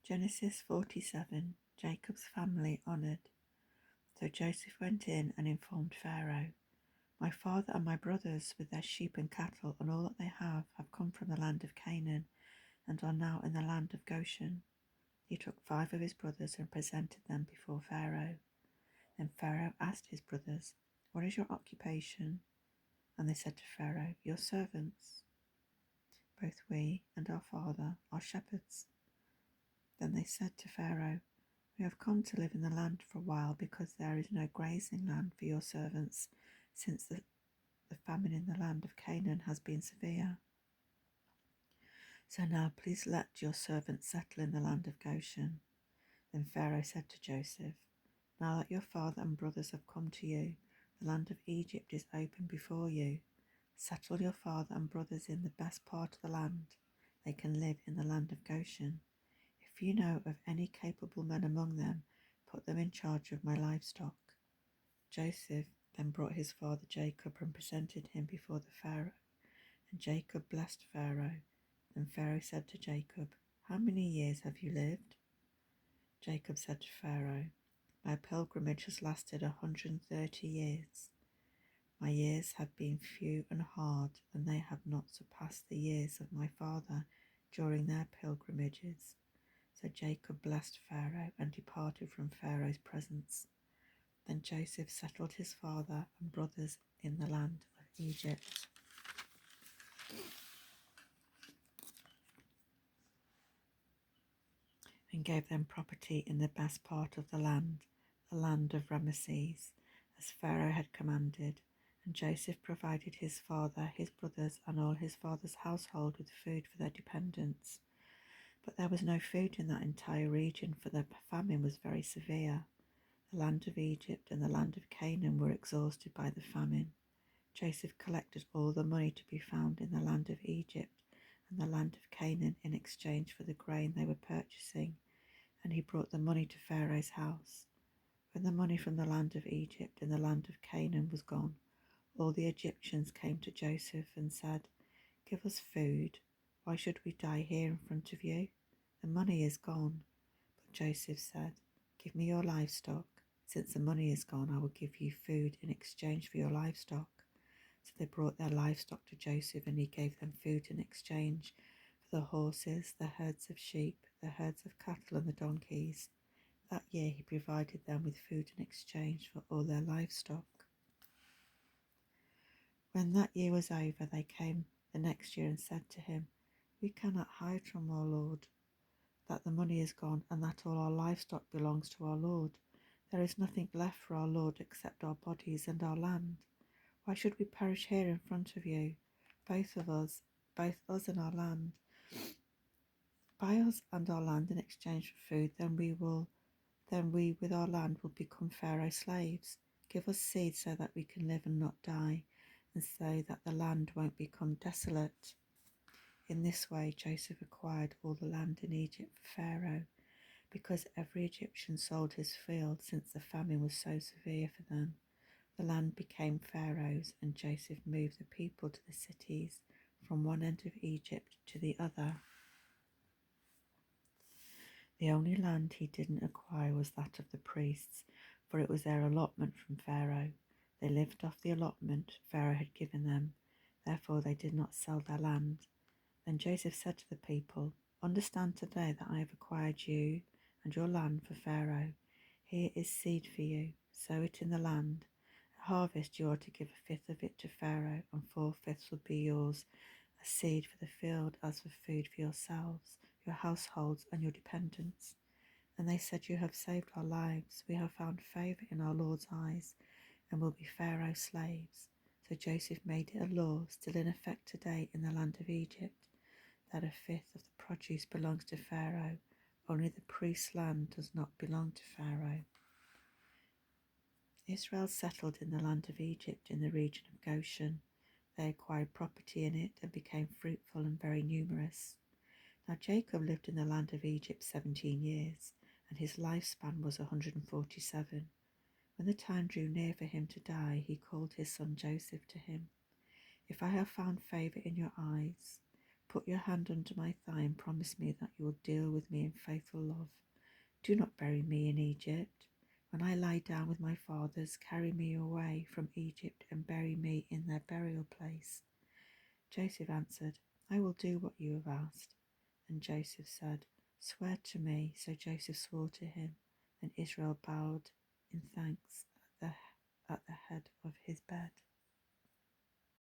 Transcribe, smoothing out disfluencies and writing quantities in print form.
Genesis 47. Jacob's family honoured. So Joseph went in and informed Pharaoh, "My father and my brothers with their sheep and cattle and all that they have come from the land of Canaan and are now in the land of Goshen." He took 5 of his brothers and presented them before Pharaoh. Then Pharaoh asked his brothers, "What is your occupation?" And they said to Pharaoh, "Your servants. Both we and our father are shepherds." Then they said to Pharaoh, "We have come to live in the land for a while because there is no grazing land for your servants, since the famine in the land of Canaan has been severe. So now please let your servants settle in the land of Goshen." Then Pharaoh said to Joseph, "Now that your father and brothers have come to you, the land of Egypt is open before you. Settle your father and brothers in the best part of the land. They can live in the land of Goshen. If you know of any capable men among them, put them in charge of my livestock." Joseph then brought his father Jacob and presented him before the Pharaoh, and Jacob blessed Pharaoh. Then Pharaoh said to Jacob, "How many years have you lived?" Jacob said to Pharaoh, "My pilgrimage has lasted 130 years. My years have been few and hard, and they have not surpassed the years of my father during their pilgrimages." So Jacob blessed Pharaoh and departed from Pharaoh's presence. Then Joseph settled his father and brothers in the land of Egypt. And gave them property in the best part of the land of Ramesses, as Pharaoh had commanded. And Joseph provided his father, his brothers, and all his father's household with food for their dependents. But there was no food in that entire region, for the famine was very severe. The land of Egypt and the land of Canaan were exhausted by the famine. Joseph collected all the money to be found in the land of Egypt and the land of Canaan in exchange for the grain they were purchasing, and he brought the money to Pharaoh's house. When the money from the land of Egypt and the land of Canaan was gone, all the Egyptians came to Joseph and said, "Give us food. Why should we die here in front of you? The money is gone." But Joseph said, "Give me your livestock. Since the money is gone, I will give you food in exchange for your livestock." So they brought their livestock to Joseph, and he gave them food in exchange for the horses, the herds of sheep, the herds of cattle, and the donkeys. That year he provided them with food in exchange for all their livestock. When that year was over, they came the next year and said to him, "We cannot hide from our Lord that the money is gone and that all our livestock belongs to our Lord. There is nothing left for our Lord except our bodies and our land. Why should we perish here in front of you, both us and our land? Buy us and our land in exchange for food, then we with our land will become Pharaoh's slaves. Give us seed so that we can live and not die, and so that the land won't become desolate." In this way Joseph acquired all the land in Egypt for Pharaoh, because every Egyptian sold his field, since the famine was so severe for them. The land became Pharaoh's, and Joseph moved the people to the cities from one end of Egypt to the other. The only land he didn't acquire was that of the priests, for it was their allotment from Pharaoh. They lived off the allotment Pharaoh had given them, therefore they did not sell their land. Then Joseph said to the people, "Understand today that I have acquired you and your land for Pharaoh. Here is seed for you, sow it in the land. At harvest you are to give 1/5 of it to Pharaoh, and 4/5 will be yours, as seed for the field, as for food for yourselves, your households, and your dependents." And they said, "You have saved our lives. We have found favor in our Lord's eyes, and will be Pharaoh's slaves." So Joseph made it a law, still in effect today in the land of Egypt, that 1/5 of the produce belongs to Pharaoh. Only the priest's land does not belong to Pharaoh. Israel settled in the land of Egypt in the region of Goshen. They acquired property in it and became fruitful and very numerous. Now Jacob lived in the land of Egypt 17 years, and his lifespan was 147. When the time drew near for him to die, he called his son Joseph to him. "If I have found favor in your eyes, put your hand under my thigh and promise me that you will deal with me in faithful love. Do not bury me in Egypt. When I lie down with my fathers, carry me away from Egypt and bury me in their burial place." Joseph answered, "I will do what you have asked." And Joseph said, "Swear to me." So Joseph swore to him, and Israel bowed in thanks at the head of his bed.